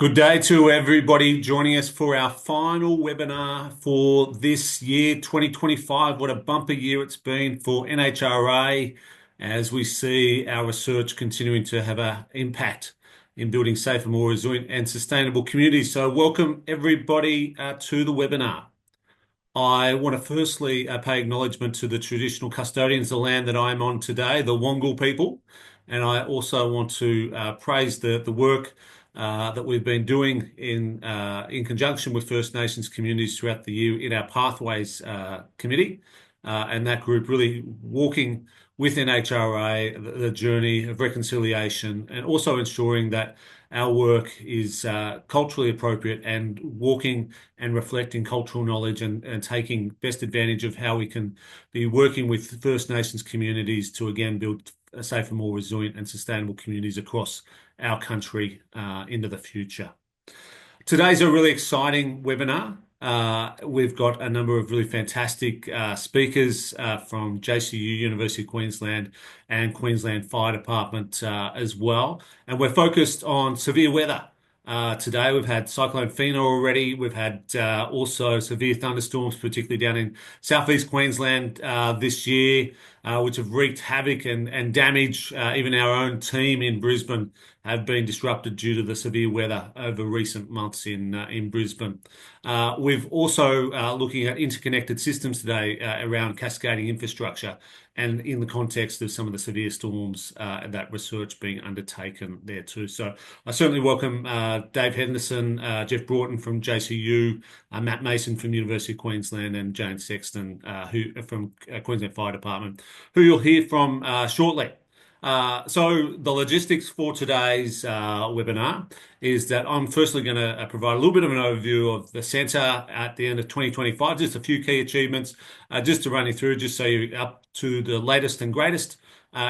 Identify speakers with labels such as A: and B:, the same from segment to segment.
A: Good day to everybody joining us for our final webinar for this year, 2025. What a bumper year it's been for NHRA as we see our research continuing to have an impact in building safer, more resilient and sustainable communities. So welcome everybody to the webinar. I want to firstly pay acknowledgement to the traditional custodians of the land that I'm on today, the Wongal people. And I also want to praise the work that we've been doing in conjunction with First Nations communities throughout the year in our Pathways Committee, and that group really walking within HRA the journey of reconciliation and also ensuring that our work is culturally appropriate and walking and reflecting cultural knowledge and taking best advantage of how we can be working with First Nations communities to again build safer, more resilient and sustainable communities across our country into the future. Today's a really exciting webinar. We've got a number of really fantastic speakers from JCU, University of Queensland and Queensland Fire Department as well. And we're focused on severe weather. Today we've had Cyclone Fina already. We've had also severe thunderstorms, particularly down in southeast Queensland this year, which have wreaked havoc and damage. Even our own team in Brisbane have been disrupted due to the severe weather over recent months in Brisbane. We've also looking at interconnected systems today around cascading infrastructure and in the context of some of the severe storms that research being undertaken there too. So I certainly welcome Dave Henderson, Geoff Boughton from JCU, Matt Mason from University of Queensland and Jane Sexton who from Queensland Fire Department, who you'll hear from shortly. So the logistics for today's webinar is that I'm firstly going to provide a little bit of an overview of the centre at the end of 2025, just a few key achievements, just to run you through, just so you're up to the latest and greatest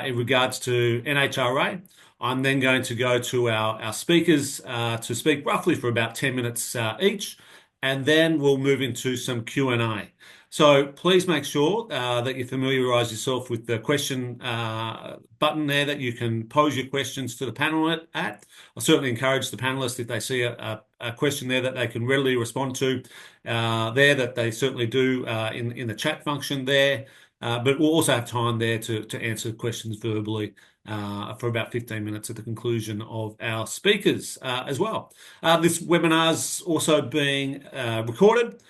A: in regards to NHRA. I'm then going to go to our speakers to speak roughly for about 10 minutes each, and then we'll move into some Q&A. So please make sure that you familiarise yourself with the question button there that you can pose your questions to the panel at. I'll certainly encourage the panellists, if they see a question there that they can readily respond to there, that they certainly do in the chat function there. But we'll also have time there to answer questions verbally for about 15 minutes at the conclusion of our speakers as well. This webinar's also being recorded,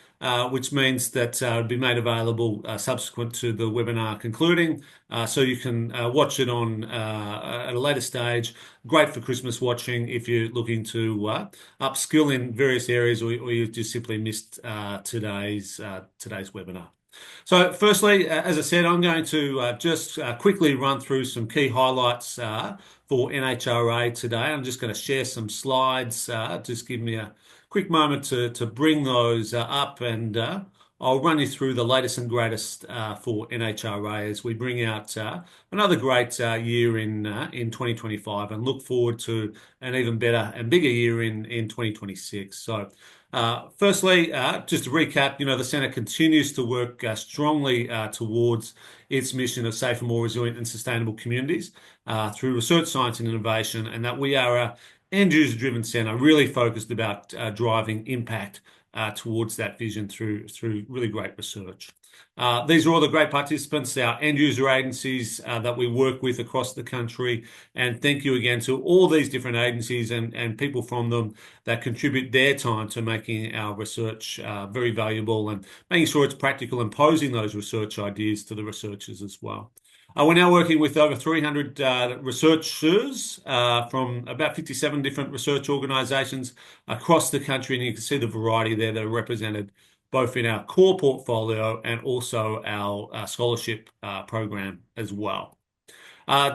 A: which means that it'll be made available subsequent to the webinar concluding, so you can watch it on at a later stage. Great for Christmas watching if you're looking to upskill in various areas, or you've just simply missed today's webinar. So firstly, as I said, I'm going to just quickly run through some key highlights for NHRA today. I'm just going to share some slides. Just give me a quick moment to bring those up, and I'll run you through the latest and greatest for NHRA as we bring out another great year in 2025 and look forward to an even better and bigger year in 2026. So firstly, just to recap, the Centre continues to work strongly towards its mission of safer, more resilient and sustainable communities through research, science and innovation, and that we are an end-user driven centre really focused about driving impact towards that vision through really great research. These are all the great participants, our end-user agencies that we work with across the country, and thank you again to all these different agencies and people from them that contribute their time to making our research very valuable and making sure it's practical and posing those research ideas to the researchers as well. We're now working with over 300 researchers from about 57 different research organisations across the country, and you can see the variety there that are represented both in our core portfolio and also our scholarship program as well.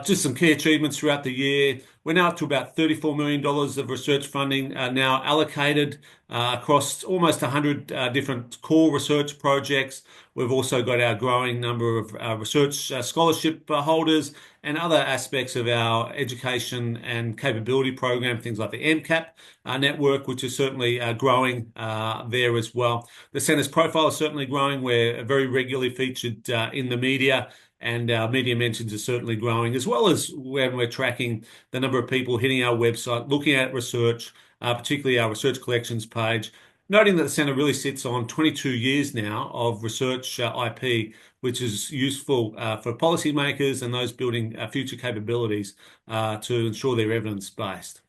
A: Just some key achievements throughout the year. We're now up to about $34 million of research funding now allocated across almost 100 different core research projects. We've also got our growing number of research scholarship holders and other aspects of our education and capability program, things like the MCAP network, which is certainly growing there as well. The Centre's profile is certainly growing. We're very regularly featured in the media, and our media mentions are certainly growing, as well as when we're tracking the number of people hitting our website, looking at research, particularly our research collections page, noting that the centre really sits on 22 years now of research IP, which is useful for policymakers and those building future capabilities to ensure they're evidence-based.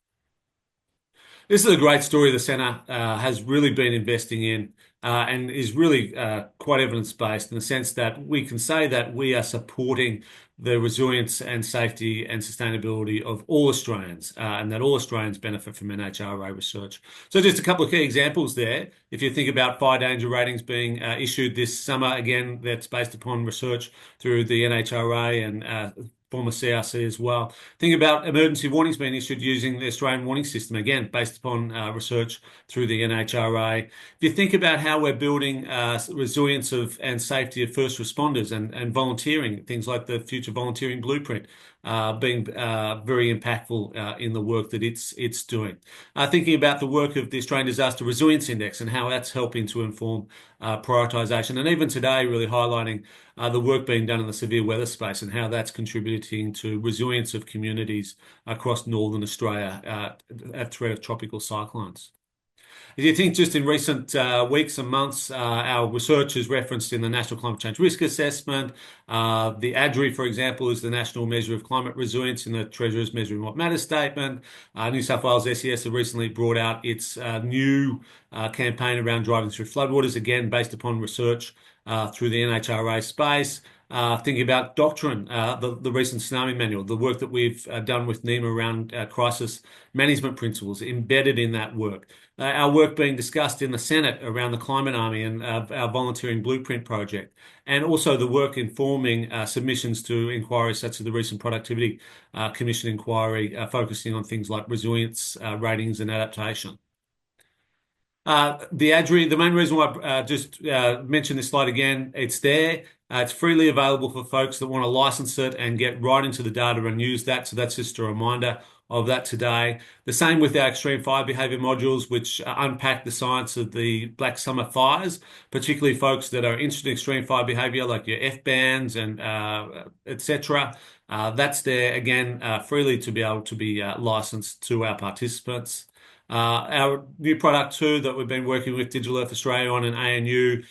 A: This is a great story the centre has really been investing in and is really quite evidence-based in the sense that we can say that we are supporting the resilience and safety and sustainability of all Australians and that all Australians benefit from NHRA research. So just a couple of key examples there. If you think about fire danger ratings being issued this summer, again, that's based upon research through the NHRA and former CRC as well. Think about emergency warnings being issued using the Australian warning system, again, based upon research through the NHRA. If you think about how we're building resilience and safety of first responders and volunteering, things like the Future Volunteering Blueprint being very impactful in the work that it's doing. Thinking about the work of the Australian Disaster Resilience Index and how that's helping to inform prioritisation. And even today, really highlighting the work being done in the severe weather space and how that's contributing to resilience of communities across northern Australia at threat of tropical cyclones. If you think just in recent weeks and months, our research is referenced in the National Climate Change Risk Assessment. The ADRI, for example, is the National Measure of Climate Resilience in the Treasurer's Measuring What Matters statement. New South Wales SES have recently brought out its new campaign around driving through floodwaters, again, based upon research through the NHRA space. Thinking about Doctrine, the recent tsunami manual, the work that we've done with NEMA around crisis management principles embedded in that work. Our work being discussed in the Senate around the Climate Army and our volunteering blueprint project, and also the work informing submissions to inquiries such as the recent Productivity Commission inquiry, focusing on things like resilience ratings and adaptation. The ADRI, the main reason why I just mentioned this slide again, it's there. It's freely available for folks that want to license it and get right into the data and use that. So that's just a reminder of that today. The same with our extreme fire behaviour modules, which unpack the science of the Black Summer fires, particularly folks that are interested in extreme fire behaviour, like your F-bands and etc. That's there, again, freely to be able to be licensed to our participants. Our new product too that we've been working with Digital Earth Australia on and ANU.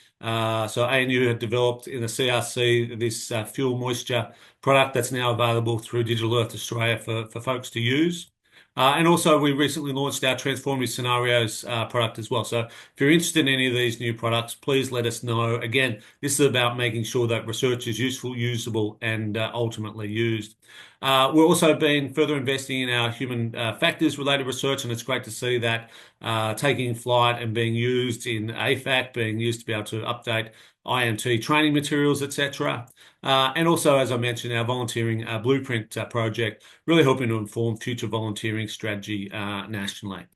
A: So ANU had developed in the CRC this fuel moisture product that's now available through Digital Earth Australia for folks to use. And also we recently launched our Transformative Scenarios product as well. So if you're interested in any of these new products, please let us know. Again, this is about making sure that research is useful, usable, and ultimately used. We're also been further investing in our human factors related research, and it's great to see that taking flight and being used in AFAC, being used to be able to update IMT training materials, etc. And also, as I mentioned, our volunteering blueprint project, really helping to inform future volunteering strategy nationally.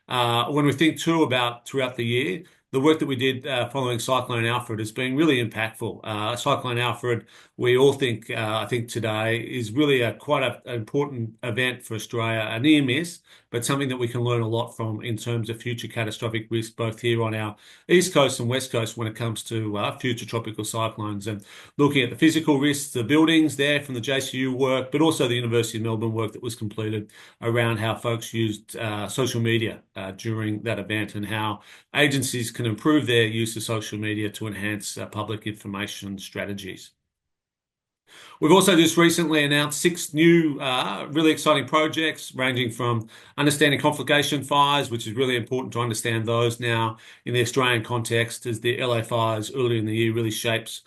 A: When we think too about throughout the year, the work that we did following Cyclone Alfred has been really impactful. Cyclone Alfred, we all think, I think today, is really quite an important event for Australia, a near miss, but something that we can learn a lot from in terms of future catastrophic risk, both here on our east coast and west coast when it comes to future tropical cyclones, and looking at the physical risks, the buildings there from the JCU work, but also the University of Melbourne work that was completed around how folks used social media during that event and how agencies can improve their use of social media to enhance public information strategies. We've also just recently announced 6 new really exciting projects ranging from understanding conflagration fires, which is really important to understand those now in the Australian context, as the LA fires earlier in the year really shapes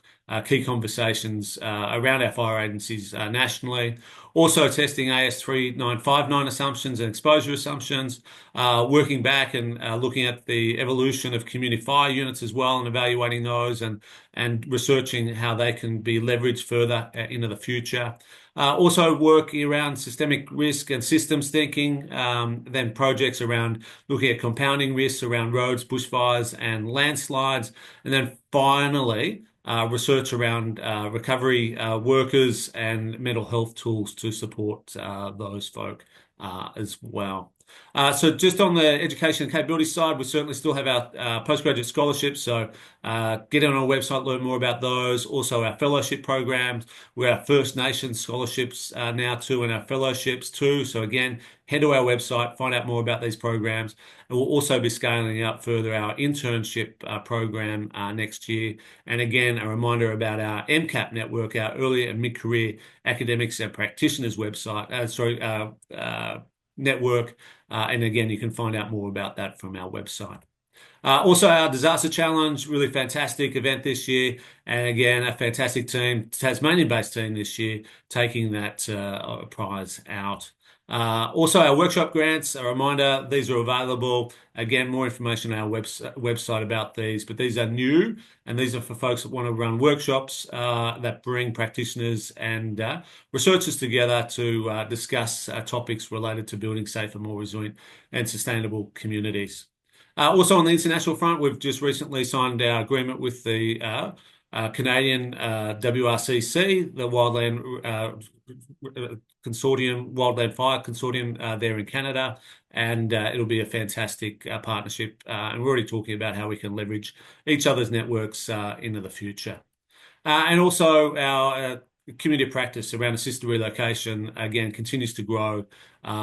A: key conversations around our fire agencies nationally. Also testing AS3959 assumptions and exposure assumptions, working back and looking at the evolution of community fire units as well and evaluating those and researching how they can be leveraged further into the future. Also working around systemic risk and systems thinking, then projects around looking at compounding risks around roads, bushfires and landslides. And then finally, research around recovery workers and mental health tools to support those folk as well. So just on the education and capability side, we certainly still have our postgraduate scholarships. So get on our website, learn more about those. Also our fellowship programs. We have First Nations scholarships now too, and our fellowships too. So again, head to our website, find out more about these programs. And we'll also be scaling up further our internship program next year. And again, a reminder about our MCAP network, our early and mid-career academics and practitioners website, network. And again, you can find out more about that from our website. Also, our disaster challenge, really fantastic event this year. And again, a fantastic team, Tasmanian-based team this year, taking that prize out. Also, our workshop grants, a reminder, these are available. Again, more information on our website about these, but these are new, and these are for folks that want to run workshops that bring practitioners and researchers together to discuss topics related to building safer, more resilient and sustainable communities. Also on the international front, we've just recently signed our agreement with the Canadian WRCC, the Wildland Consortium, Wildland Fire Consortium there in Canada, and it'll be a fantastic partnership. And we're already talking about how we can leverage each other's networks into the future. And also our community practice around assisted relocation, again, continues to grow.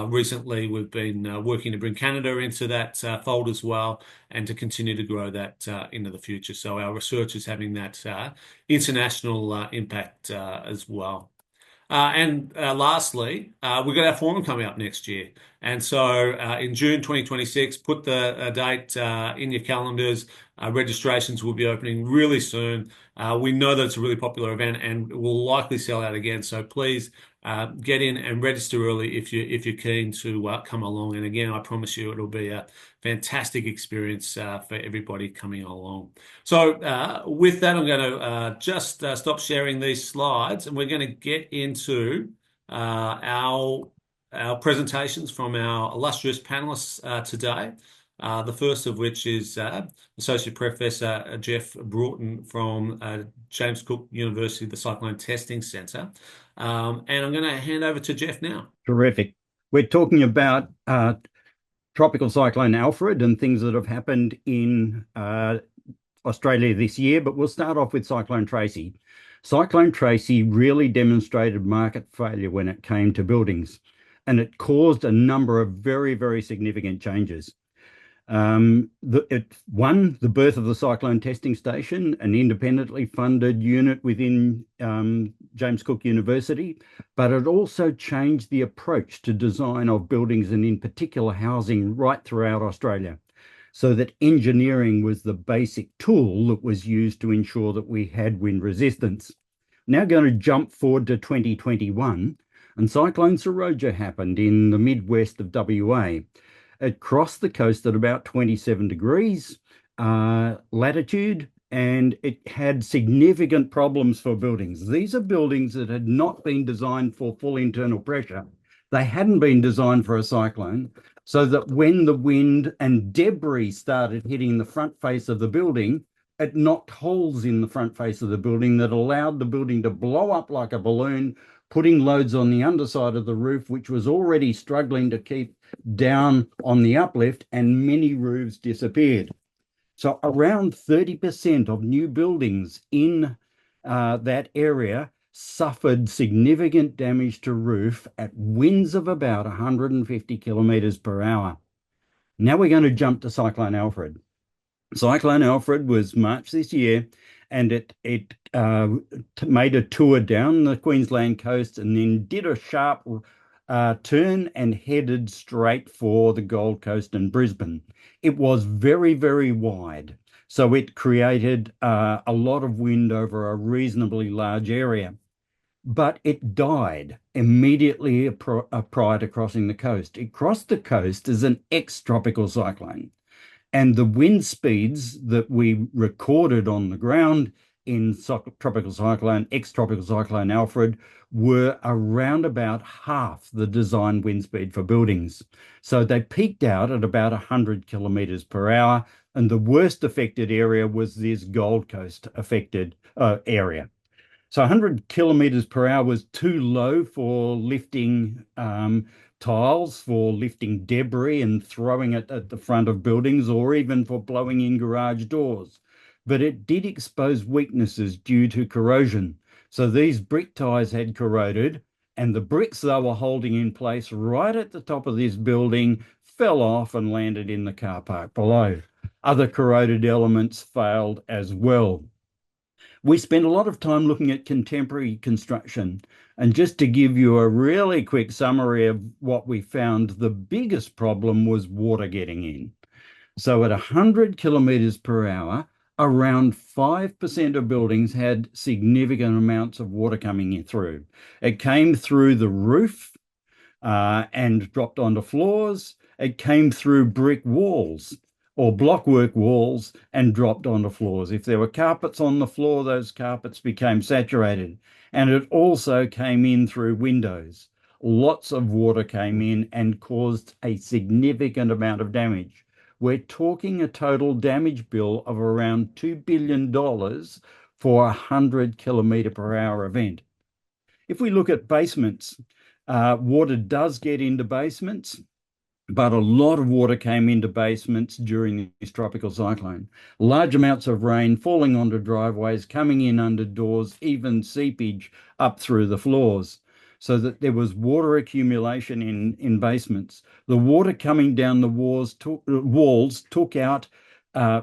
A: Recently, we've been working to bring Canada into that fold as well, and to continue to grow that into the future. So our research is having that international impact as well. And lastly, we've got our forum coming up next year. And so in June 2026, put the date in your calendars. Registrations will be opening really soon. We know that it's a really popular event and will likely sell out again. So please get in and register early if you're keen to come along. And again, I promise you it'll be a fantastic experience for everybody coming along. So with that, I'm going to just stop sharing these slides, and we're going to get into our presentations from our illustrious panelists today. The first of which is Associate Professor Geoff Boughton from James Cook University, the Cyclone Testing Station. And I'm going to hand over to Geoff now.
B: Terrific. We're talking about Tropical Cyclone Alfred and things that have happened in Australia this year, but we'll start off with Cyclone Tracy. Cyclone Tracy really demonstrated market failure when it came to buildings, and it caused a number of very, very significant changes. The birth of the Cyclone Testing Station, an independently funded unit within James Cook University, but it also changed the approach to design of buildings, and in particular housing, right throughout Australia, so that engineering was the basic tool that was used to ensure that we had wind resistance. Now going to jump forward to 2021, and Cyclone Seroja happened in the midwest of WA. It crossed the coast at about 27 degrees latitude, and it had significant problems for buildings. These are buildings that had not been designed for full internal pressure. They hadn't been designed for a cyclone, so that when the wind and debris started hitting the front face of the building, it knocked holes in the front face of the building that allowed the building to blow up like a balloon, putting loads on the underside of the roof, which was already struggling to keep down on the uplift, and many roofs disappeared. So around 30% of new buildings in that area suffered significant damage to roof at winds of about 150 kilometers per hour. Now we're going to jump to Cyclone Alfred. Cyclone Alfred was March this year, and it made a tour down the Queensland coast and then did a sharp turn and headed straight for the Gold Coast and Brisbane. It was very, very wide, so it created a lot of wind over a reasonably large area. But it died immediately prior to crossing the coast. It crossed the coast as an ex-tropical cyclone, and the wind speeds that we recorded on the ground in ex-tropical cyclone Alfred were around about half the design wind speed for buildings. So they peaked out at about 100 kilometers per hour, and the worst affected area was this Gold Coast affected area. So 100 kilometers per hour was too low for lifting tiles, for lifting debris and throwing it at the front of buildings, or even for blowing in garage doors. But it did expose weaknesses due to corrosion. So these brick ties had corroded, and the bricks they were holding in place right at the top of this building fell off and landed in the car park below. Other corroded elements failed as well. We spent a lot of time looking at contemporary construction. And just to give you a really quick summary of what we found, the biggest problem was water getting in. So at 100 kilometers per hour, around 5% of buildings had significant amounts of water coming in through. It came through the roof and dropped onto floors. It came through brick walls or blockwork walls and dropped onto floors. If there were carpets on the floor, those carpets became saturated. And it also came in through windows. Lots of water came in and caused a significant amount of damage. We're talking a total damage bill of around $2 billion for a 100 kilometre per hour event. If we look at basements, water does get into basements, but a lot of water came into basements during this tropical cyclone. Large amounts of rain falling onto driveways, coming in under doors, even seepage up through the floors, so that there was water accumulation in basements. The water coming down the walls took out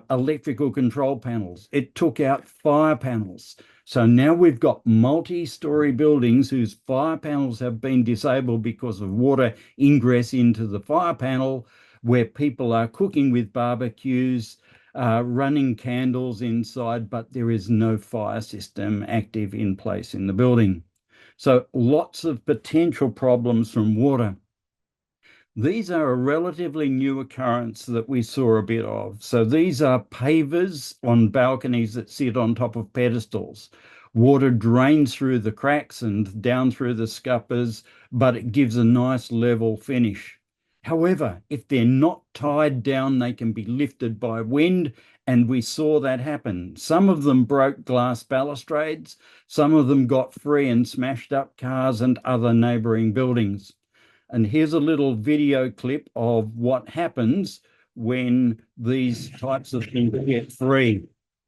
B: electrical control panels. It took out fire panels. So now we've got multi-story buildings whose fire panels have been disabled because of water ingress into the fire panel, where people are cooking with barbecues, running candles inside, but there is no fire system active in place in the building. So lots of potential problems from water. These are a relatively new occurrence that we saw a bit of. So these are pavers on balconies that sit on top of pedestals. Water drains through the cracks and down through the scuppers, but it gives a nice level finish. However, if they're not tied down, they can be lifted by wind, and we saw that happen. Some of them broke glass balustrades, some of them got free and smashed up cars and other neighbouring buildings. And here's a little video clip of what happens when these types of things get free.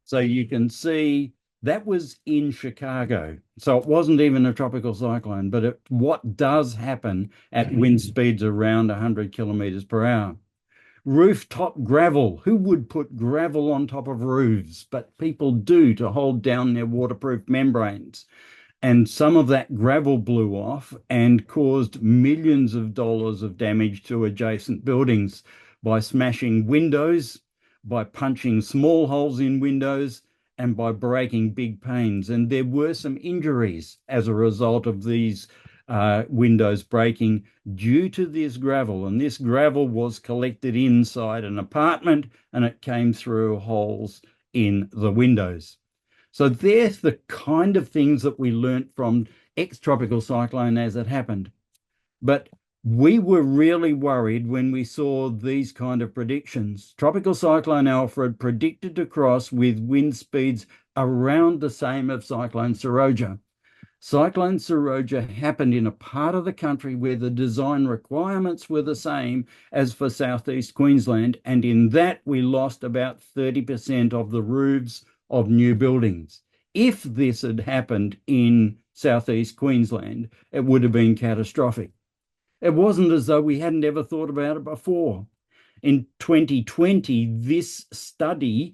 B: So you can see that was in Chicago. So it wasn't even a tropical cyclone, but what does happen at wind speeds around 100 kilometers per hour. Rooftop gravel. Who would put gravel on top of roofs? But people do to hold down their waterproof membranes. And some of that gravel blew off and caused millions of dollars of damage to adjacent buildings by smashing windows, by punching small holes in windows, and by breaking big panes. And there were some injuries as a result of these windows breaking due to this gravel. And this gravel was collected inside an apartment, and it came through holes in the windows. So they're the kind of things that we learnt from ex-tropical cyclone as it happened. But we were really worried when we saw these kind of predictions. Tropical Cyclone Alfred predicted to cross with wind speeds around the same of Cyclone Seroja. Cyclone Seroja happened in a part of the country where the design requirements were the same as for southeast Queensland, and in that we lost about 30% of the roofs of new buildings. If this had happened in southeast Queensland, it would have been catastrophic. It wasn't as though we hadn't ever thought about it before. In 2020, this study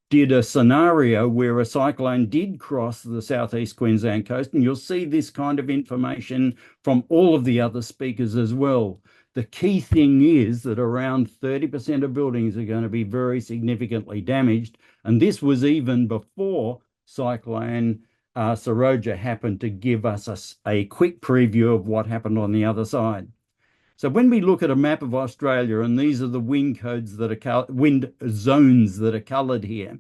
B: did a scenario where a cyclone did cross the southeast Queensland coast, and you'll see this kind of information from all of the other speakers as well. The key thing is that around 30% of buildings are going to be very significantly damaged, and this was even before Cyclone Seroja happened to give us a quick preview of what happened on the other side. So when we look at a map of Australia, and these are the wind codes that are wind zones that are coloured here,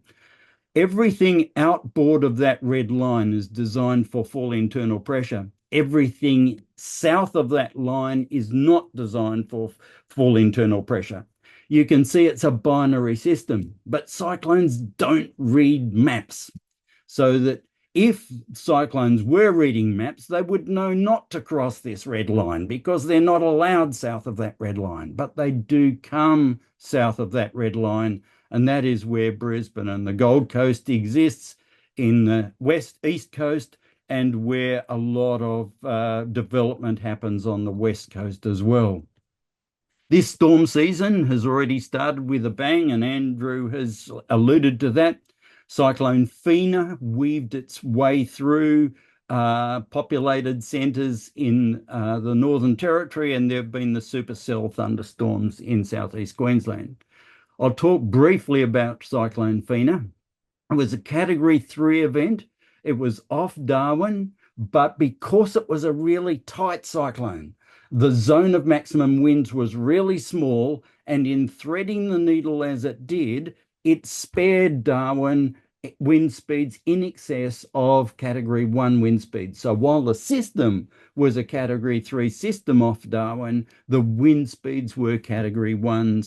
B: everything outboard of that red line is designed for full internal pressure. Everything south of that line is not designed for full internal pressure. You can see it's a binary system, but cyclones don't read maps. So that If cyclones were reading maps, they would know not to cross this red line because they're not allowed south of that red line, but they do come south of that red line, and that is where Brisbane and the Gold Coast exists in the east coast, and where a lot of development happens on the west coast as well. This storm season has already started with a bang, and Andrew has alluded to that. Cyclone Fina weaved its way through populated centres in the Northern Territory, and there have been the supercell thunderstorms in southeast Queensland. I'll talk briefly about Cyclone Fina. It was a Category 3 event. It was off Darwin, but because it was a really tight cyclone, the zone of maximum winds was really small, and in threading the needle as it did, it spared Darwin wind speeds in excess of Category 1 wind speeds. So while the system was a Category 3 system off Darwin, the wind speeds were Category 1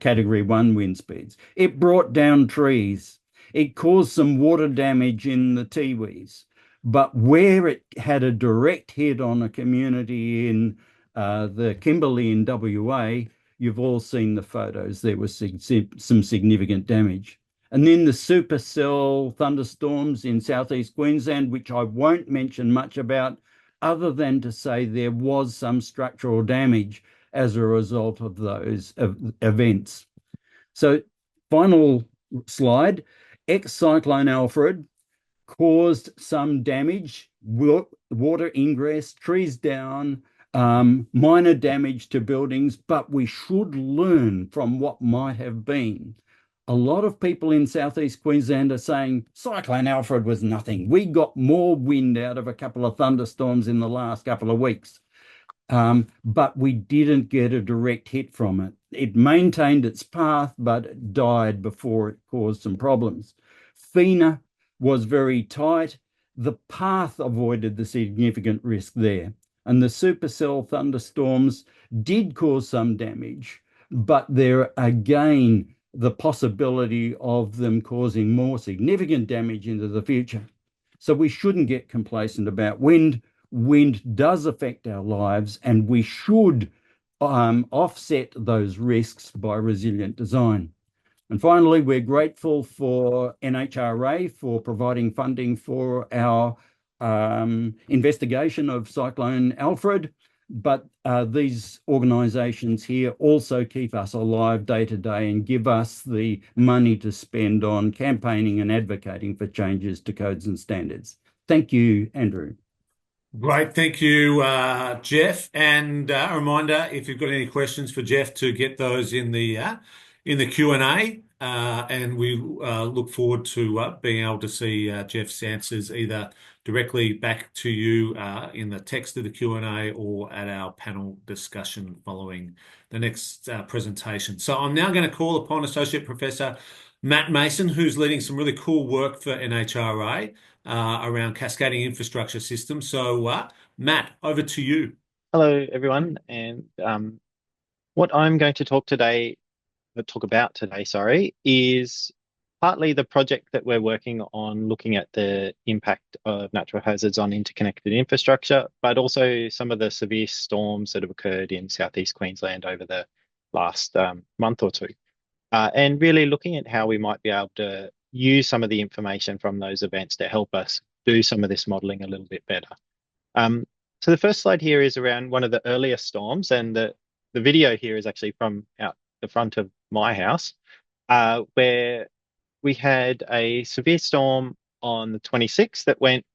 B: Category 1 wind speeds. It brought down trees. It caused some water damage in the Tiwis. But where it had a direct hit on a community in the Kimberley in WA, you've all seen the photos. There was some significant damage. And then the supercell thunderstorms in southeast Queensland, which I won't mention much about, other than to say there was some structural damage as a result of those events. So, final slide. Ex-Cyclone Alfred caused some damage, water ingress, trees down, minor damage to buildings, but we should learn from what might have been. A lot of people in southeast Queensland are saying Cyclone Alfred was nothing. We got more wind out of a couple of thunderstorms in the last couple of weeks. But we didn't get a direct hit from it. It maintained its path, but it died before it caused some problems. Fina was very tight. The path avoided the significant risk there. And the supercell thunderstorms did cause some damage, but there again, the possibility of them causing more significant damage into the future. So we shouldn't get complacent about wind. Wind does affect our lives, and we should offset those risks by resilient design. And finally, we're grateful for NHRA for providing funding for our investigation of Cyclone Alfred, but these organisations here also keep us alive day to day and give us the money to spend on campaigning and advocating for changes to codes and standards. Thank you, Andrew.
A: Great, thank you, Geoff. And a reminder, if you've got any questions for Geoff, to get those in the Q&A, and we look forward to being able to see Geoff's answers either directly back to you in the text of the Q&A or at our panel discussion following the next presentation. So I'm now going to call upon Associate Professor Matt Mason, who's leading some really cool work for NHRA around cascading infrastructure systems. So, Matt, over to you.
C: Hello, everyone. And what I'm going to talk about today, sorry, is partly the project that we're working on looking at the impact of natural hazards on interconnected infrastructure, but also some of the severe storms that have occurred in southeast Queensland over the last month or two. And really looking at how we might be able to use some of the information from those events to help us do some of this modelling a little bit better. So the first slide here is around one of the earlier storms, and the video here is actually from out the front of my house, where we had a severe storm on the 26th that went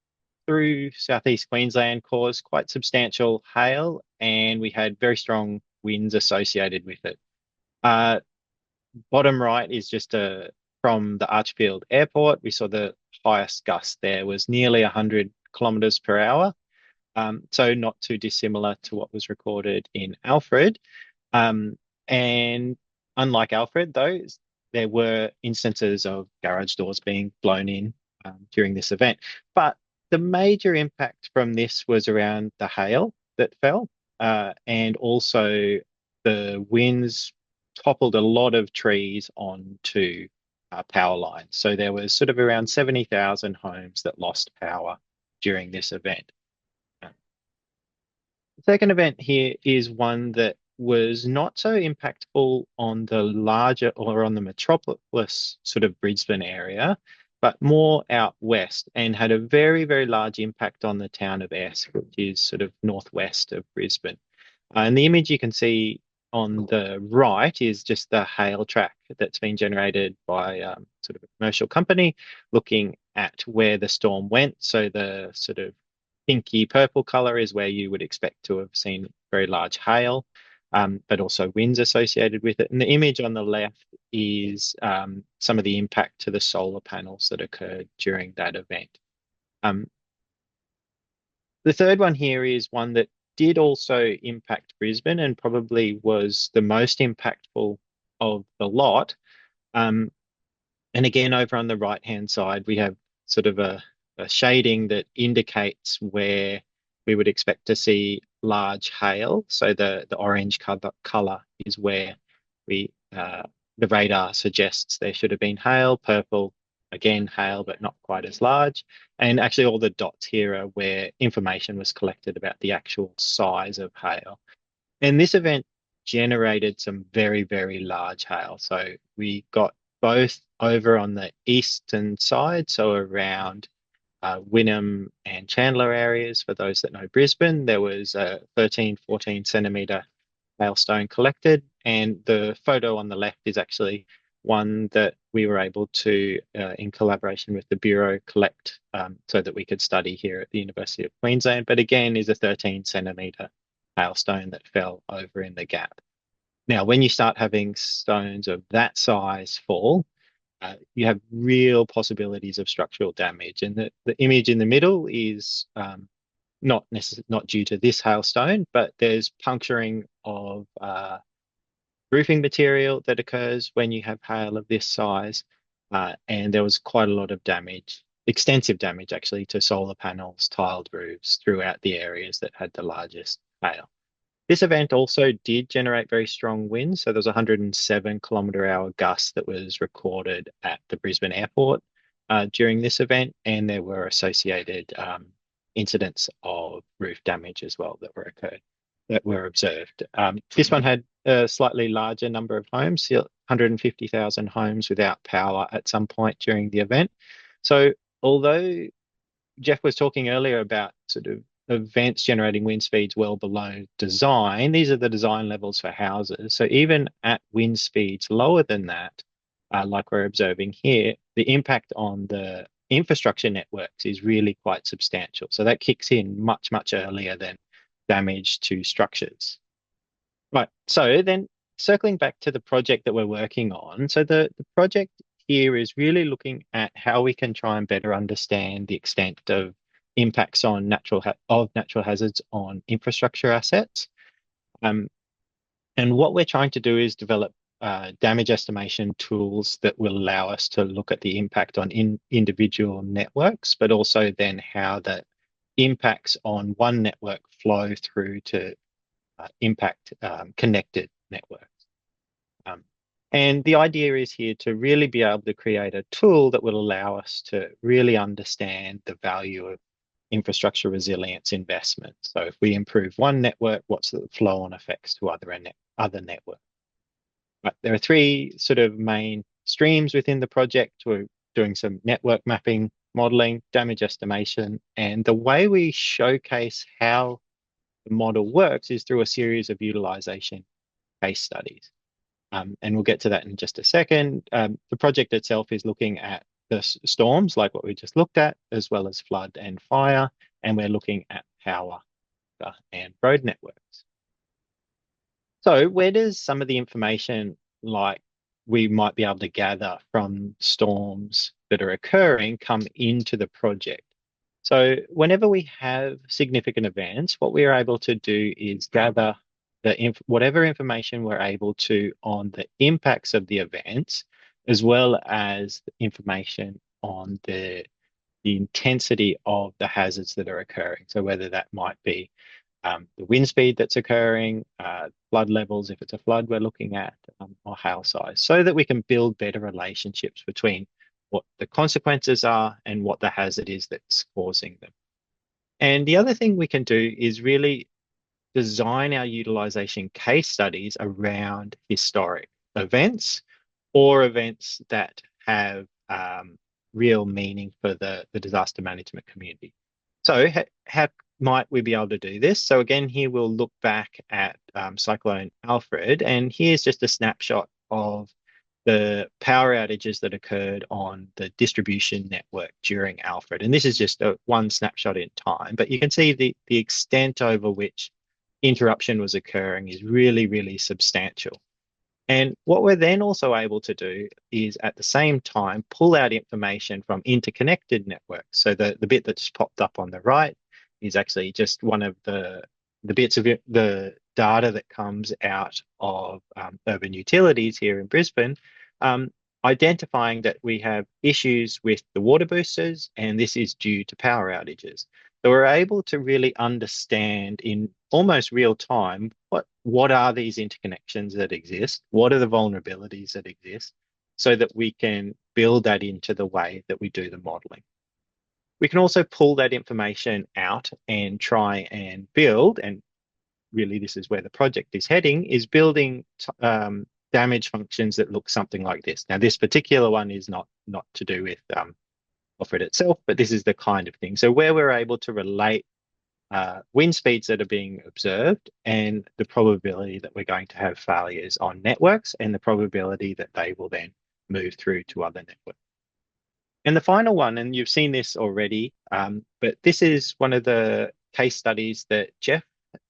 C: through southeast Queensland, caused quite substantial hail, and we had very strong winds associated with it. Bottom right is just from the Archfield Airport. We saw the highest gust there was nearly 100 kilometres per hour. So not too dissimilar to what was recorded in Alfred. And unlike Alfred, though, there were instances of garage doors being blown in during this event. But the major impact from this was around the hail that fell, and also the winds toppled a lot of trees onto power lines. So there was sort of around 70,000 homes that lost power during this event. The second event here is one that was not so impactful on the larger or on the metropolis sort of Brisbane area, but more out west, and had a very, very large impact on the town of Esk, which is sort of northwest of Brisbane. And the image you can see on the right is just the hail track that's been generated by sort of a commercial company looking at where the storm went. So the sort of pinky purple color is where you would expect to have seen very large hail, but also winds associated with it. And the image on the left is some of the impact to the solar panels that occurred during that event. The third one here is one that did also impact Brisbane and probably was the most impactful of the lot. And again, over on the right-hand side, we have sort of a shading that indicates where we would expect to see large hail. So the orange color is where the radar suggests there should have been hail. Purple, again, hail, but not quite as large. And actually all the dots here are where information was collected about the actual size of hail. And this event generated some very, very large hail. So we got both over on the eastern side, so around Wynnum and Chandler areas. For those that know Brisbane, there was a 13, 14 centimetre hailstone collected. And the photo on the left is actually one that we were able to, in collaboration with the Bureau, collect so that we could study here at the University of Queensland. But again, is a 13 centimetre hailstone that fell over in the gap. Now, when you start having stones of that size fall, you have real possibilities of structural damage. And the image in the middle is not due to this hailstone, but there's puncturing of roofing material that occurs when you have hail of this size. And there was quite a lot of damage, extensive damage actually, to solar panels, tiled roofs throughout the areas that had the largest hail. This event also did generate very strong winds. So there was 107 kilometre-hour gust that was recorded at the Brisbane airport during this event. And there were associated incidents of roof damage as well that were observed. This one had a slightly larger number of homes, 150,000 homes without power at some point during the event. So although Geoff was talking earlier about sort of events generating wind speeds well below design, these are the design levels for houses. So even at wind speeds lower than that, like we're observing here, the impact on the infrastructure networks is really quite substantial. So that kicks in much, much earlier than damage to structures. Right, so then circling back to the project that we're working on. So the project here is really looking at how we can try and better understand the extent of impacts on natural hazards on infrastructure assets. And what we're trying to do is develop damage estimation tools that will allow us to look at the impact on individual networks, but also then how the impacts on one network flow through to impact connected networks. And the idea is here to really be able to create a tool that will allow us to really understand the value of infrastructure resilience investments. So if we improve one network, what's the flow-on effects to other networks? But there are three sort of main streams within the project. We're doing some network mapping, modeling, damage estimation, and the way we showcase how the model works is through a series of utilization case studies. And we'll get to that in just a second. The project itself is looking at the storms, like what we just looked at, as well as flood and fire, and we're looking at power and road networks. So where does some of the information like we might be able to gather from storms that are occurring come into the project? So whenever we have significant events, what we are able to do is gather whatever information we're able to on the impacts of the events, as well as information on the intensity of the hazards that are occurring. So whether that might be the wind speed that's occurring, flood levels, if it's a flood we're looking at, or hail size, so that we can build better relationships between what the consequences are and what the hazard is that's causing them. And the other thing we can do is really design our utilization case studies around historic events or events that have real meaning for the disaster management community. So how might we be able to do this? So again, here we'll look back at Cyclone Alfred, and here's just a snapshot of the power outages that occurred on the distribution network during Alfred. And this is just one snapshot in time, but you can see the extent over which interruption was occurring is really, really substantial. And what we're then also able to do is at the same time pull out information from interconnected networks. So the bit that's popped up on the right is actually just one of the bits of the data that comes out of urban utilities here in Brisbane, identifying that we have issues with the water boosters, and this is due to power outages. So we're able to really understand in almost real time what are these interconnections that exist, what are the vulnerabilities that exist, so that we can build that into the way that we do the modeling. We can also pull that information out and try and build, and really this is where the project is heading, is building damage functions that look something like this. Now, this particular one is not to do with Alfred itself, but this is the kind of thing. So where we're able to relate wind speeds that are being observed and the probability that we're going to have failures on networks and the probability that they will then move through to other networks. And the final one, and you've seen this already, but this is one of the case studies that Geoff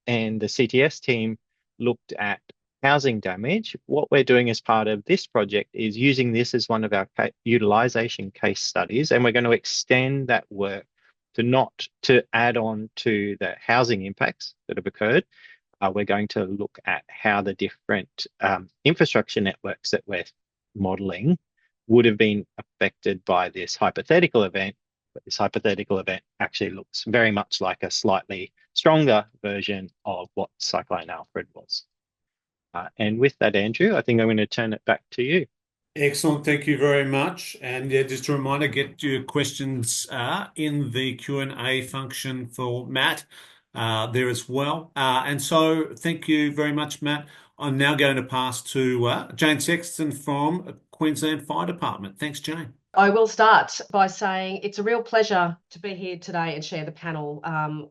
C: and the CTS team looked at housing damage. What we're doing as part of this project is using this as one of our utilization case studies, and we're going to extend that work to not to add on to the housing impacts that have occurred. We're going to look at how the different infrastructure networks that we're modeling would have been affected by this hypothetical event, but this hypothetical event actually looks very much like a slightly stronger version of what Cyclone Alfred was. And with that, Andrew, I think I'm going to turn it back to you.
A: Excellent. Thank you very much. And yeah, just a reminder, get your questions in the Q&A function for Matt there as well. And so thank you very much, Matt. I'm now going to pass to Jane Sexton from Queensland Fire Department. Thanks, Jane.
D: I will start by saying it's a real pleasure to be here today and share the panel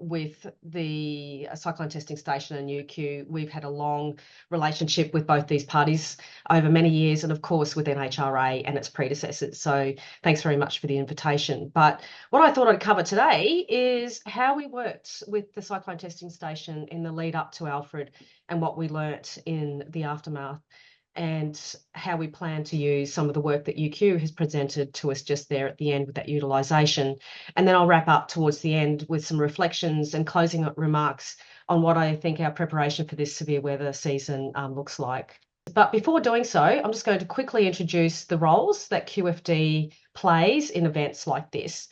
D: with the Cyclone Testing Station and UQ. We've had a long relationship with both these parties over many years, and of course with NHRA and its predecessors. So thanks very much for the invitation. But what I thought I'd cover today is how we worked with the Cyclone Testing Station in the lead up to Alfred and what we learnt in the aftermath, and how we plan to use some of the work that UQ has presented to us just there at the end with that utilisation. And then I'll wrap up towards the end with some reflections and closing remarks on what I think our preparation for this severe weather season looks like. But before doing so, I'm just going to quickly introduce the roles that QFD plays in events like this.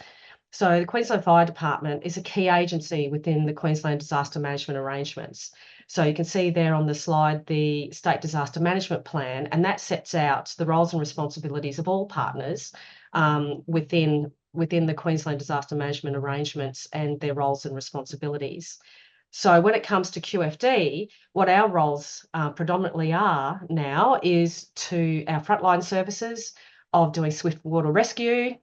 D: So the Queensland Fire Department is a key agency within the Queensland Disaster Management Arrangements. So you can see there on the slide the State Disaster Management Plan, and that sets out the roles and responsibilities of all partners within the Queensland Disaster Management Arrangements and their roles and responsibilities. So when it comes to QFD, what our roles predominantly are now is to our frontline services of doing swift water rescue,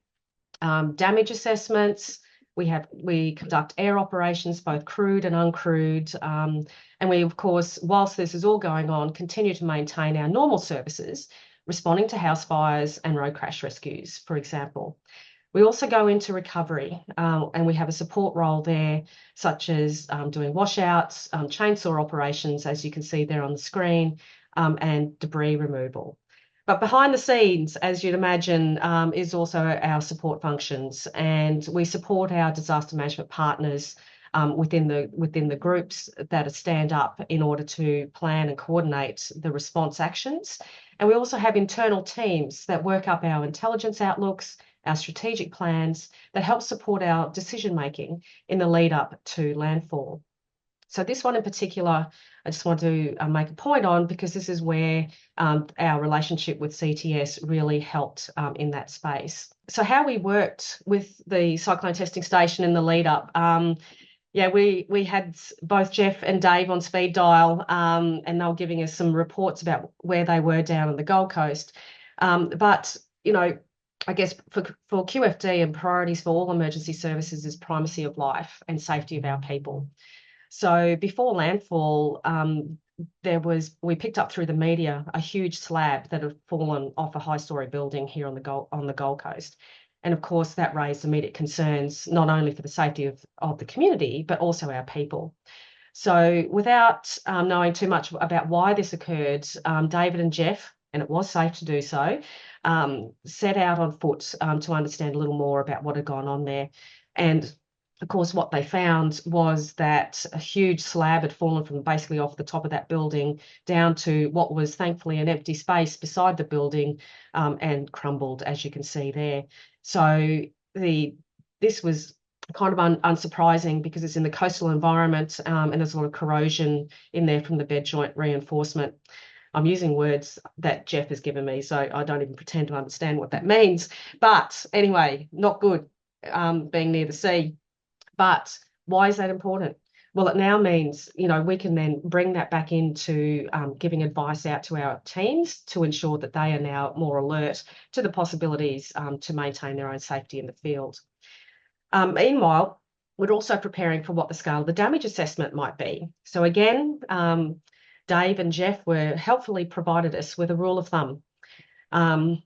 D: damage assessments. We conduct air operations, both crewed and uncrewed, and we, of course, whilst this is all going on, continue to maintain our normal services, responding to house fires and road crash rescues, for example. We also go into recovery, and we have a support role there, such as doing washouts, chainsaw operations, as you can see there on the screen, and debris removal. But behind the scenes, as you'd imagine, is also our support functions, and we support our disaster management partners within the groups that stand up in order to plan and coordinate the response actions. And we also have internal teams that work up our intelligence outlooks, our strategic plans that help support our decision making in the lead up to landfall. So this one in particular, I just want to make a point on, because this is where our relationship with CTS really helped in that space. So how we worked with the Cyclone Testing Station in the lead up, yeah, we had both Geoff and Dave on speed dial, and they were giving us some reports about where they were down on the Gold Coast. But, you know, I guess for QFD and priorities for all emergency services is primacy of life and safety of our people. So before landfall, we picked up through the media a huge slab that had fallen off a high-story building here on the Gold Coast. And of course, that raised immediate concerns, not only for the safety of the community, but also our people. So without knowing too much about why this occurred, David and Geoff, and it was safe to do so, set out on foot to understand a little more about what had gone on there. And of course, what they found was that a huge slab had fallen from basically off the top of that building down to what was thankfully an empty space beside the building, and crumbled, as you can see there. So this was kind of unsurprising, because it's in the coastal environment, and there's a lot of corrosion in there from the bed joint reinforcement. I'm using words that Geoff has given me, so I don't even pretend to understand what that means. But anyway, not good being near the sea. But why is that important? Well, it now means, you know, we can then bring that back into giving advice out to our teams to ensure that they are now more alert to the possibilities to maintain their own safety in the field. Meanwhile, we're also preparing for what the scale of the damage assessment might be. So again, Dave and Geoff were helpfully provided us with a rule of thumb. And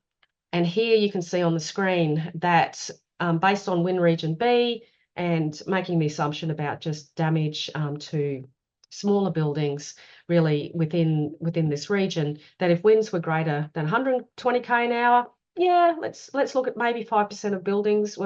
D: here you can see on the screen that based on wind region B, and making the assumption about just damage to smaller buildings really within this region, that if winds were greater than 120 k an hour, yeah, let's look at maybe 5% of buildings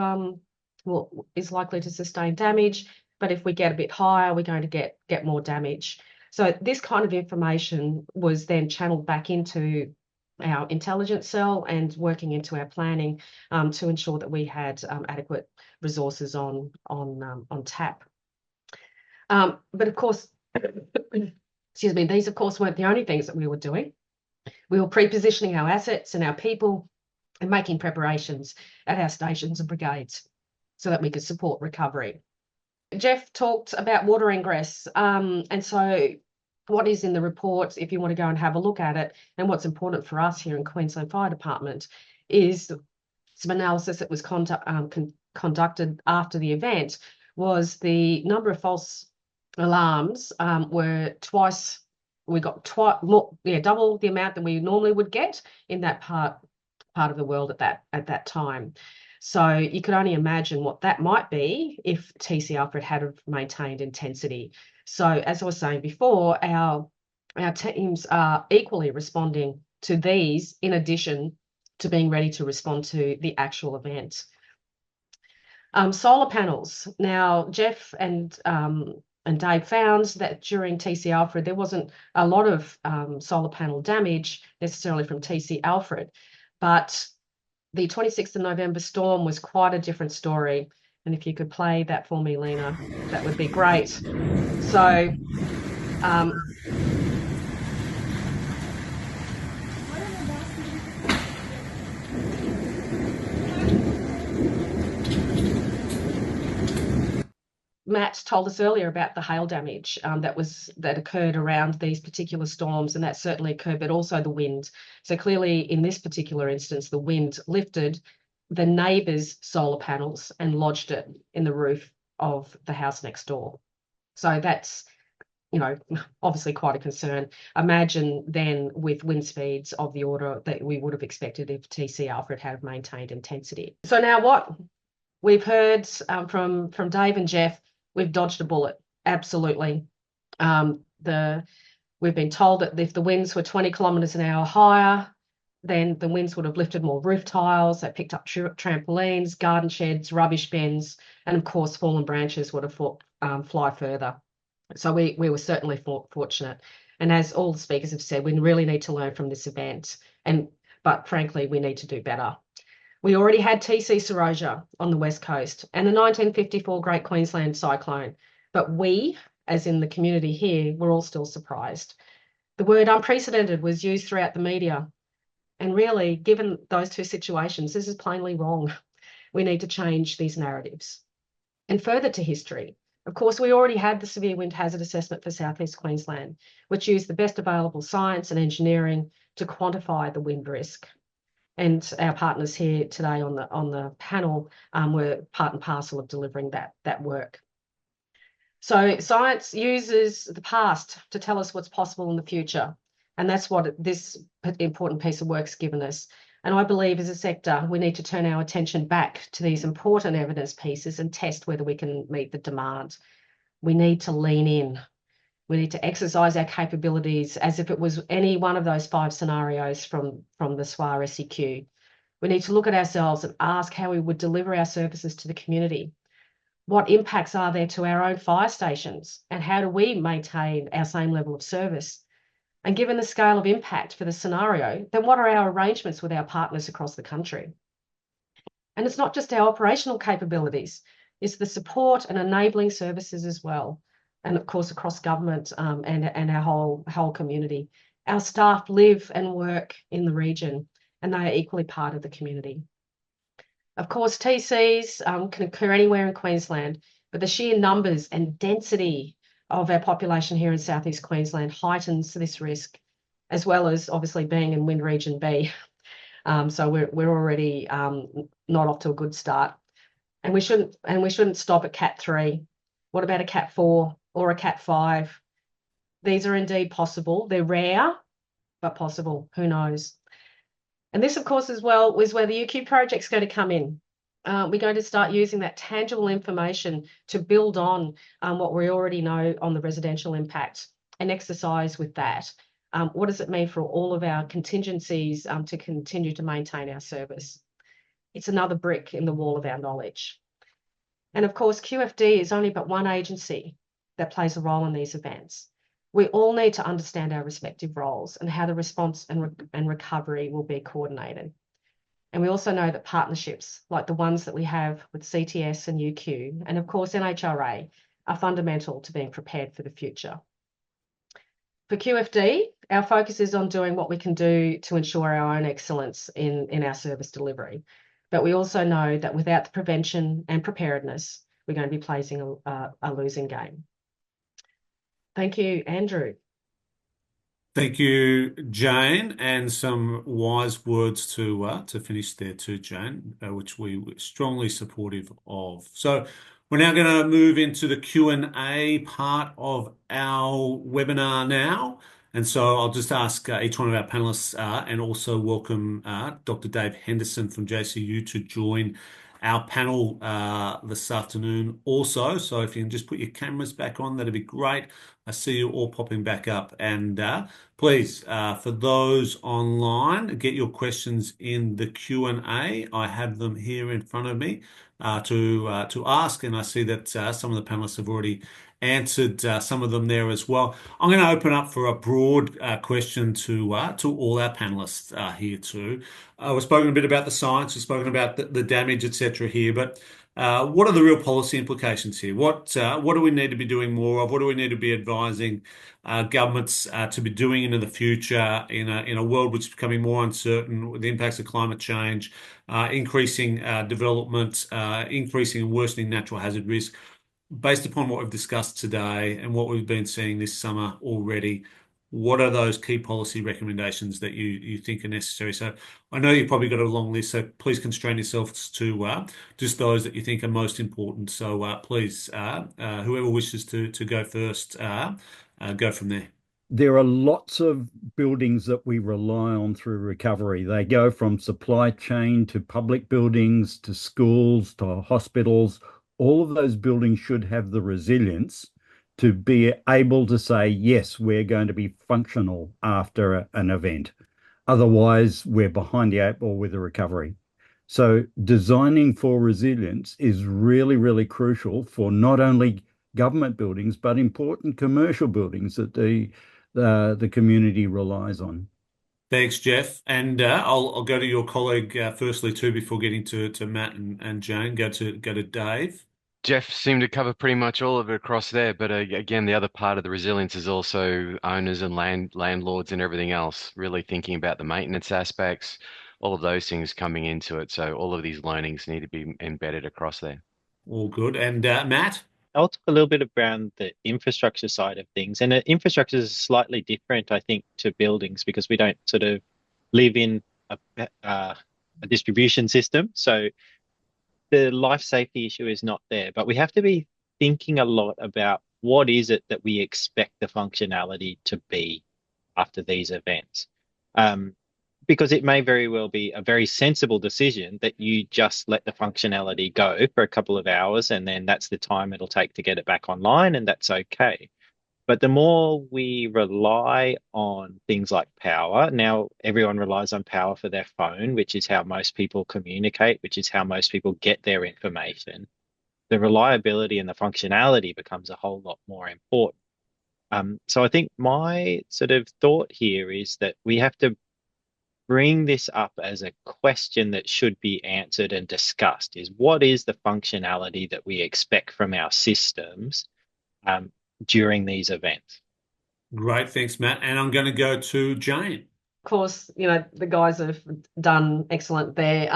D: is likely to sustain damage. But if we get a bit higher, we're going to get more damage. So this kind of information was then channeled back into our intelligence cell and working into our planning to ensure that we had adequate resources on tap. But of course, excuse me, these of course weren't the only things that we were doing. We were pre-positioning our assets and our people and making preparations at our stations and brigades so that we could support recovery. Geoff talked about water ingress, and so what is in the report, if you want to go and have a look at it, and what's important for us here in Queensland Fire Department is some analysis that was conducted after the event, was the number of false alarms were twice, we got double the amount that we normally would get in that part of the world at that time. So you could only imagine what that might be if TC Alfred had maintained intensity. So as I was saying before, our teams are equally responding to these in addition to being ready to respond to the actual event. Solar panels. Now, Geoff and Dave found that during TC Alfred, there wasn't a lot of solar panel damage necessarily from TC Alfred, but the 26th of November storm was quite a different story. And if you could play that for me, Lena, that would be great. So, Matt told us earlier about the hail damage that occurred around these particular storms, and that certainly occurred, but also the wind. So clearly, in this particular instance, the wind lifted the neighbour's solar panels and lodged it in the roof of the house next door. So that's, you know, obviously quite a concern. Imagine then with wind speeds of the order that we would have expected if TC Alfred had maintained intensity. So now what we've heard from Dave and Geoff, we've dodged a bullet, absolutely. We've been told that if the winds were 20 kilometres an hour higher, then the winds would have lifted more roof tiles, they picked up trampolines, garden sheds, rubbish bins, and of course fallen branches would have fly further. So we were certainly fortunate. And as all the speakers have said, we really need to learn from this event, but frankly, we need to do better. We already had TC Seroja on the West Coast and the 1954 Great Queensland Cyclone, but we as in the community here, we're all still surprised. The word unprecedented was used throughout the media. And really, given those two situations, this is plainly wrong. We need to change these narratives. And further to history, of course, we already had the Severe Wind Hazard Assessment for South East Queensland, which used the best available science and engineering to quantify the wind risk. And our partners here today on the panel were part and parcel of delivering that work. So science uses the past to tell us what's possible in the future. And that's what this important piece of work's given us. And I believe as a sector, we need to turn our attention back to these important evidence pieces and test whether we can meet the demand. We need to lean in. We need to exercise our capabilities as if it was any one of those 5 scenarios from the SWAR SEQ. We need to look at ourselves and ask how we would deliver our services to the community. What impacts are there to our own fire stations? And how do we maintain our same level of service? And given the scale of impact for the scenario, then what are our arrangements with our partners across the country? And it's not just our operational capabilities, it's the support and enabling services as well. And of course, across government and our whole community. Our staff live and work in the region, and they are equally part of the community. Of course, TCs can occur anywhere in Queensland, but the sheer numbers and density of our population here in South East Queensland heightens this risk, as well as obviously being in Wind Region B. So we're already not off to a good start, and we shouldn't stop at Cat 3. What about a Cat 4 or a Cat 5? These are indeed possible. They're rare, but possible. Who knows? And this, of course, as well, is where the UQ project's going to come in. We're going to start using that tangible information to build on what we already know on the residential impact and exercise with that. What does it mean for all of our contingencies to continue to maintain our service? It's another brick in the wall of our knowledge. And of course, QFD is only but one agency that plays a role in these events. We all need to understand our respective roles and how the response and recovery will be coordinated. And we also know that partnerships like the ones that we have with CTS and UQ, and of course NHRA, are fundamental to being prepared for the future. For QFD, our focus is on doing what we can do to ensure our own excellence in our service delivery. But we also know that without the prevention and preparedness, we're going to be playing a losing game. Thank you, Andrew.
A: Thank you, Jane, and some wise words to finish there too, Jane, which we were strongly supportive of. So we're now going to move into the Q&A part of our webinar now. And so I'll just ask each one of our panelists and also welcome Dr. Dave Henderson from JCU to join our panel this afternoon also. So if you can just put your cameras back on, that'd be great. I see you all popping back up. And please, for those online, get your questions in the Q&A. I have them here in front of me to ask, and I see that some of the panelists have already answered some of them there as well. I'm going to open up for a broad question to all our panelists here too. We've spoken a bit about the science, we've spoken about the damage, etc. here, but what are the real policy implications here? What do we need to be doing more of? What do we need to be advising governments to be doing into the future in a world which is becoming more uncertain with the impacts of climate change, increasing development, increasing and worsening natural hazard risk? Based upon what we've discussed today and what we've been seeing this summer already, what are those key policy recommendations that you think are necessary? So I know you've probably got a long list, so please constrain yourselves to just those that you think are most important. So please, whoever wishes to go first, go from there.
B: There are lots of buildings that we rely on through recovery. They go from supply chain to public buildings to schools to hospitals. All of those buildings should have the resilience to be able to say, yes, we're going to be functional after an event. Otherwise, we're behind the 8 ball with the recovery. So designing for resilience is really, really crucial for not only government buildings, but important commercial buildings that the community relies on.
A: Thanks, Geoff. And I'll go to your colleague firstly too before getting to Matt and Jane. Go to Dave.
E: Jeff seemed to cover pretty much all of it across there, but again, the other part of the resilience is also owners and landlords and everything else, really thinking about the maintenance aspects, all of those things coming into it. So all of these learnings need to be embedded across there.
A: All good. And Matt?
C: I'll talk a little bit around the infrastructure side of things. And infrastructure is slightly different, I think, to buildings because we don't sort of live in a distribution system. So the life safety issue is not there, but we have to be thinking a lot about what is it that we expect the functionality to be after these events. Because it may very well be a very sensible decision that you just let the functionality go for a couple of hours and then that's the time it'll take to get it back online, and that's okay. But the more we rely on things like power, now everyone relies on power for their phone, which is how most people communicate, which is how most people get their information. The reliability and the functionality becomes a whole lot more important. So I think my sort of thought here is that we have to bring this up as a question that should be answered and discussed, is what is the functionality that we expect from our systems during these events?
A: Great, thanks, Matt. And I'm going to go to Jane.
D: Of course, the guys have done excellent there.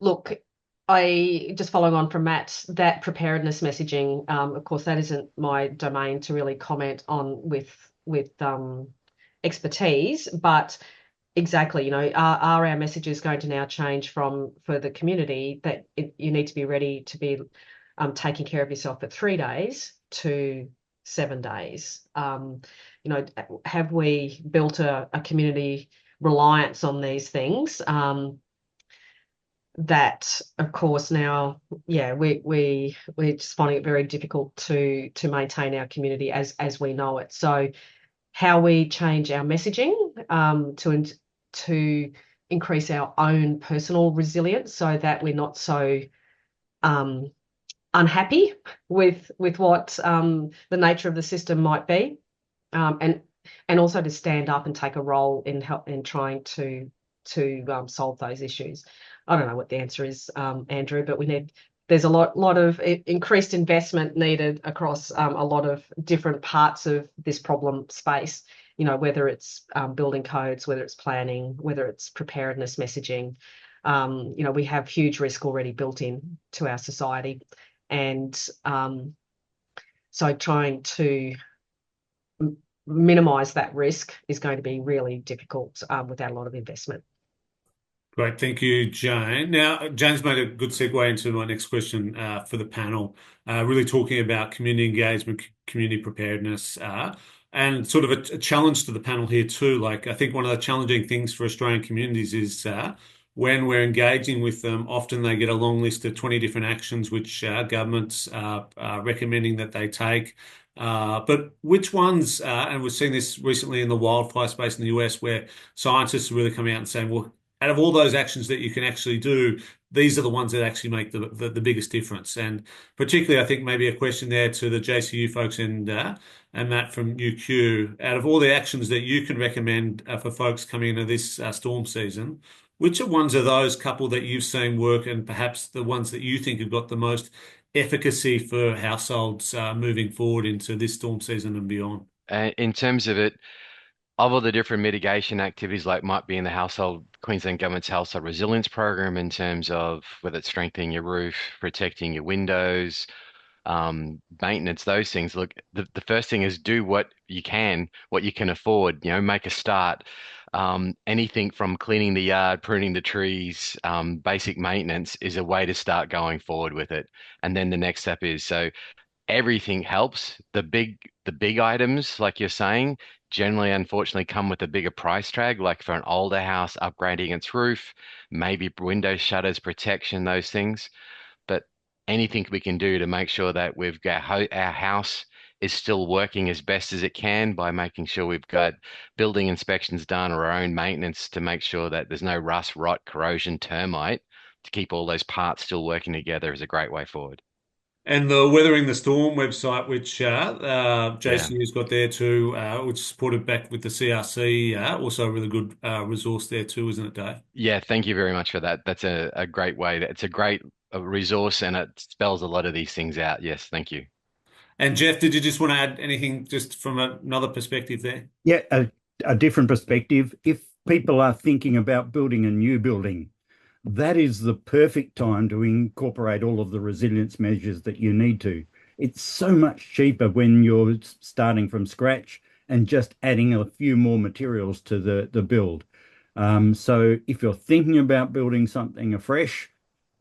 D: Look, I just following on from Matt, that preparedness messaging, of course, that isn't my domain to really comment on with expertise, but exactly, are our messages going to now change for the community that you need to be ready to be taking care of yourself for 3 days to 7 days? Have we built a community reliance on these things? That, of course, now, we're just finding it very difficult to maintain our community as we know it. So how we change our messaging to increase our own personal resilience so that we're not so unhappy with what the nature of the system might be, and also to stand up and take a role in trying to solve those issues. I don't know what the answer is, Andrew, but there's a lot of increased investment needed across a lot of different parts of this problem space, whether it's building codes, whether it's planning, whether it's preparedness messaging. We have huge risk already built in to our society. And so trying to minimize that risk is going to be really difficult without a lot of investment.
A: Great, thank you, Jane. Now, Jane's made a good segue into my next question for the panel, really talking about community engagement, community preparedness, and sort of a challenge to the panel here too. Like, I think one of the challenging things for Australian communities is when we're engaging with them, often they get a long list of 20 different actions which governments are recommending that they take. But which ones, and we've seen this recently in the wildfire space in the US, where scientists are really coming out and saying, well, out of all those actions that you can actually do, these are the ones that actually make the biggest difference. And particularly, I think maybe a question there to the JCU folks and Matt from UQ, out of all the actions that you can recommend for folks coming into this storm season, which ones are those couple that you've seen work and perhaps the ones that you think have got the most efficacy for households moving forward into this storm season and beyond?
E: In terms of it, of all the different mitigation activities like might be in the Queensland Government's Household Resilience Program, in terms of whether it's strengthening your roof, protecting your windows, maintenance, those things. Look, the first thing is do what you can afford, make a start. Anything from cleaning the yard, pruning the trees, basic maintenance is a way to start going forward with it. And then the next step is, so everything helps. The big items, like you're saying, generally, unfortunately, come with a bigger price tag, like for an older house, upgrading its roof, maybe window shutters, protection, those things. But anything we can do to make sure that we've got our house is still working as best as it can, by making sure we've got building inspections done or our own maintenance to make sure that there's no rust, rot, corrosion, termite, to keep all those parts still working together, is a great way forward.
A: And the Weathering the Storm website, which JCU's got there too, which is supported back with the CRC, also a really good resource there too, isn't it, Dave?
E: Yeah, thank you very much for that. That's a great way. It's a great a resource, and it spells a lot of these things out. Yes, thank you.
A: And Geoff, did you just want to add anything just from another perspective there?
B: Yeah, a different perspective. If people are thinking about building a new building, that is the perfect time to incorporate all of the resilience measures that you need to. It's so much cheaper when you're starting from scratch and just adding a few more materials to the build. So if you're thinking about building something afresh,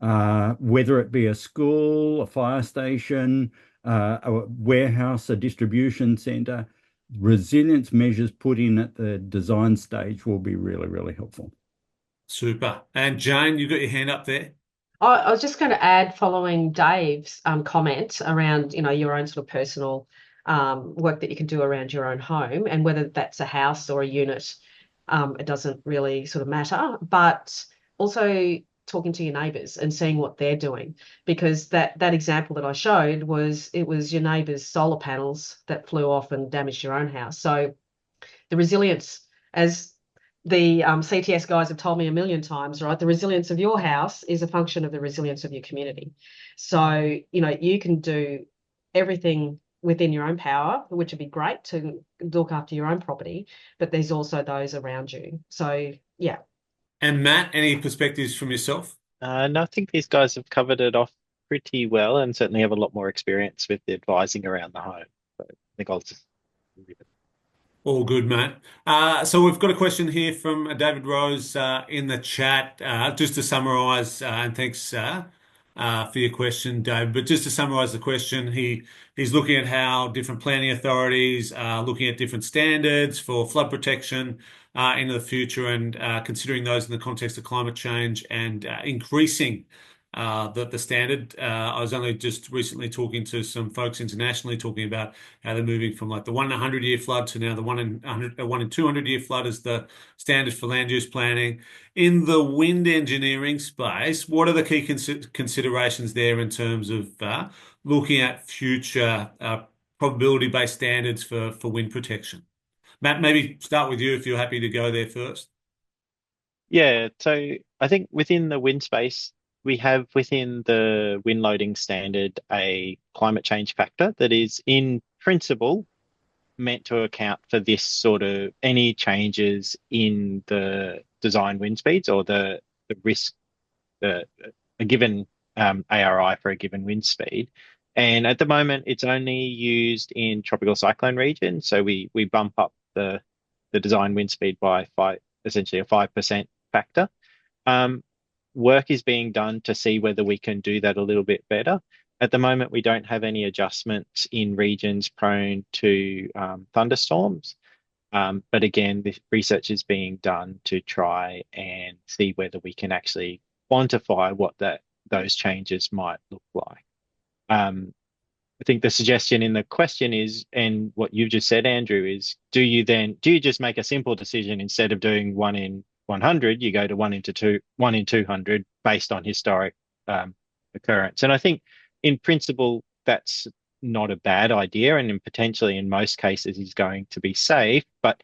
B: whether it be a school, a fire station, a warehouse, a distribution center, resilience measures put in at the design stage will be really, really helpful.
A: Super. And Jane, you got your hand up there.
D: I was just going to add, following Dave's comment around, your own sort of personal work that you can do around your own home, and whether that's a house or a unit, it doesn't really sort of matter. But also talking to your neighbours and seeing what they're doing, because that example that I showed was your neighbour's solar panels that flew off and damaged your own house. So the resilience, as the CTS guys have told me a million times, right? The resilience of your house is a function of the resilience of your community. So, you can do everything within your own power, which would be great to look after your own property, but there's also those around you. So, yeah.
A: And Matt, any perspectives from yourself?
C: No, I think these guys have covered it off pretty well, and certainly have a lot more experience with the advising around the home. So I think I'll just leave it.
A: All good, Matt. So we've got a question here from David Rose in the chat. Just to summarise, and thanks for your question, Dave. But just to summarise the question, he's looking at how different planning authorities are looking at different standards for flood protection into the future, and considering those in the context of climate change and increasing the standard. I was only just recently talking to some folks internationally, talking about how they're moving from like the 1 in 100-year flood to now the 1 in 200-year flood as the standard for land use planning. In the wind engineering space, what are the key considerations there in terms of looking at future probability-based standards for wind protection? Matt, maybe start with you if you're happy to go there first.
C: Yeah, so I think within the wind space, we have within the wind loading standard a climate change factor that is in principle meant to account for this sort of any changes in the design wind speeds or the risk, a given ARI for a given wind speed. And at the moment, it's only used in tropical cyclone region. So we bump up the design wind speed by essentially a 5% factor. Work is being done to see whether we can do that a little bit better. At the moment, we don't have any adjustments in regions prone to thunderstorms. But again, the research is being done to try and see whether we can actually quantify what those changes might look like. I think the suggestion in the question is, and what you've just said, Andrew, is do you just make a simple decision instead of doing 1 in 100, you go to 1 in 200 based on historic occurrence. And I think in principle, that's not a bad idea, and potentially in most cases is going to be safe. But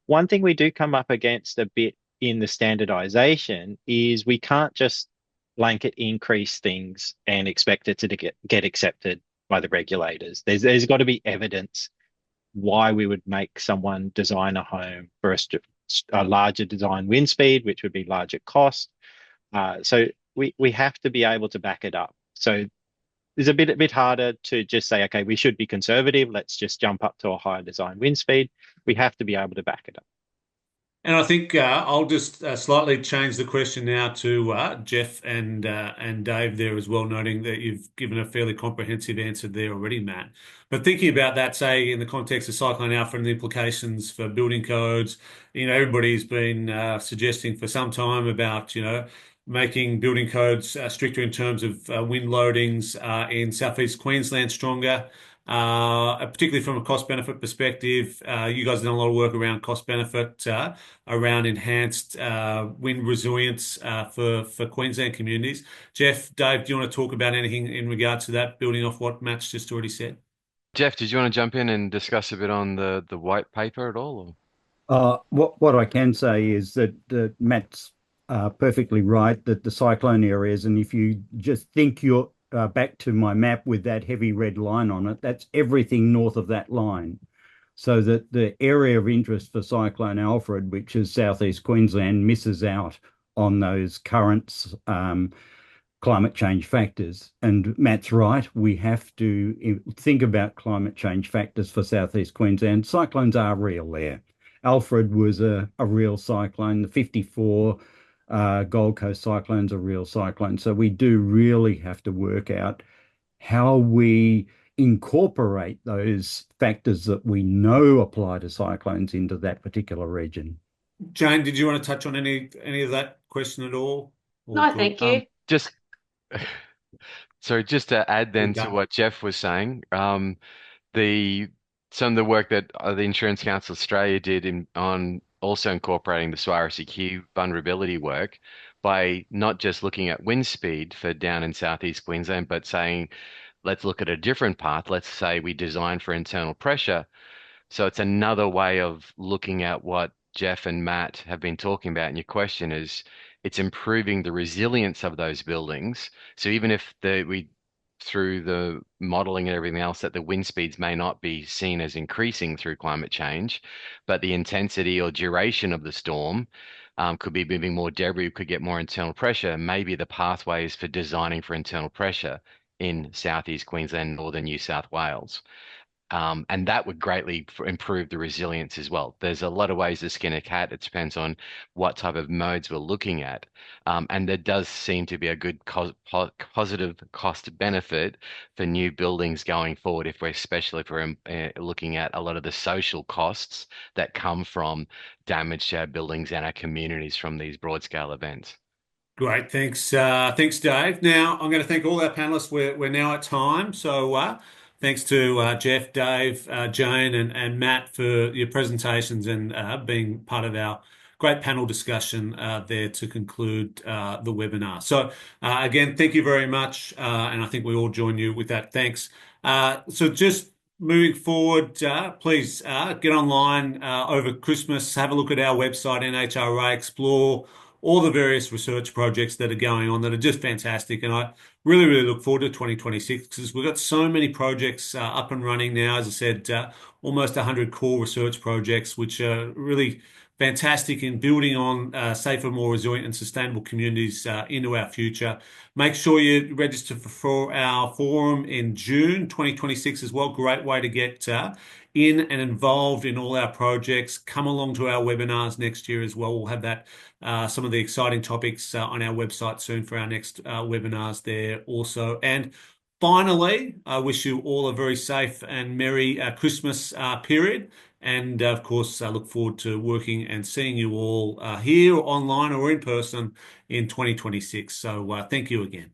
C: one thing we do come up against a bit in the standardization is we can't just blanket increase things and expect it to get accepted by the regulators. There's got to be evidence why we would make someone design a home for a larger design wind speed, which would be larger cost. So we have to be able to back it up. So it's a bit harder to just say, okay, we should be conservative. Let's just jump up to a higher design wind speed. We have to be able to back it up.
A: And I think I'll just slightly change the question now to Geoff and Dave there as well, noting that you've given a fairly comprehensive answer there already, Matt. But thinking about that, say, in the context of Cyclone Alfred and the implications for building codes, everybody's been suggesting for some time about, making building codes stricter in terms of wind loadings in southeast Queensland stronger. Particularly from a cost benefit perspective, you guys have done a lot of work around cost benefit, around enhanced wind resilience for Queensland communities. Geoff, Dave, do you want to talk about anything in regards to that, building off what Matt's just already said?
E: Geoff, did you want to jump in and discuss a bit on the white paper at all?
B: What I can say is that Matt's perfectly right that the cyclone areas, and if you just think you're back to my map with that heavy red line on it, that's everything north of that line. So that the area of interest for Cyclone Alfred, which is southeast Queensland, misses out on those current climate change factors. And Matt's right, we have to think about climate change factors for southeast Queensland. Cyclones are real there. Alfred was a real cyclone. The 54 Gold Coast cyclones are real cyclones. So we do really have to work out how we incorporate those factors that we know apply to cyclones into that particular region.
A: Jane, did you want to touch on any of that question at all?
D: No, thank you.
E: Just just to add then to
A: Okay.
E: what Geoff was saying, the some of the work that the Insurance Council Australia did on also incorporating the SWARCQ vulnerability work by not just looking at wind speed for down in southeast Queensland, but saying, let's look at a different path. Let's say we design for internal pressure. So it's another way of looking at what Geoff and Matt have been talking about. And your question is, it's improving the resilience of those buildings. So even if we, through the modeling and everything else, that the wind speeds may not be seen as increasing through climate change, but the intensity or duration of the storm could be moving more debris, could get more internal pressure. Maybe the pathways for designing for internal pressure in southeast Queensland, northern New South Wales. And that would greatly improve the resilience as well. There's a lot of ways to skin a cat. It depends on what type of modes we're looking at. And there does seem to be a good positive cost benefit for new buildings going forward, especially if we're looking at a lot of the social costs that come from damage to our buildings and our communities from these broad scale events.
A: Great, thanks, thanks, Dave. Now I'm going to thank all our panelists. We're now at time, so thanks to Geoff, Dave, Jane, and Matt for your presentations and being part of our great panel discussion there to conclude the webinar. So again, thank you very much, and I think we all join you with that. Thanks. So just moving forward, please get online over Christmas. Have a look at our website, NHRA, explore all the various research projects that are going on that are just fantastic. And I really, really look forward to 2026 because we've got so many projects up and running now. As I said, almost 100 core research projects, which are really fantastic in building on safer, more resilient and sustainable communities into our future. Make sure you register for our forum in June 2026 as well. Great way to get in and involved in all our projects. Come along to our webinars next year as well. We'll have that some of the exciting topics on our website soon for our next webinars there also. And finally, I wish you all a very safe and merry Christmas period. And of course, I look forward to working and seeing you all here, online or in person in 2026. So thank you again.